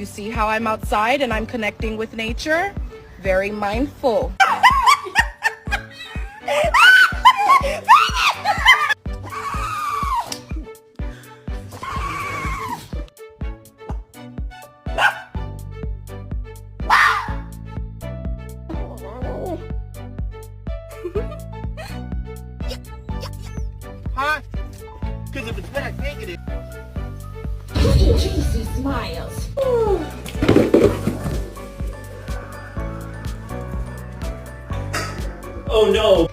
You see how I'm outside and I'm connecting with nature? Very mindful. Huh? Because if it's back negative. Juicy smiles. Oh no.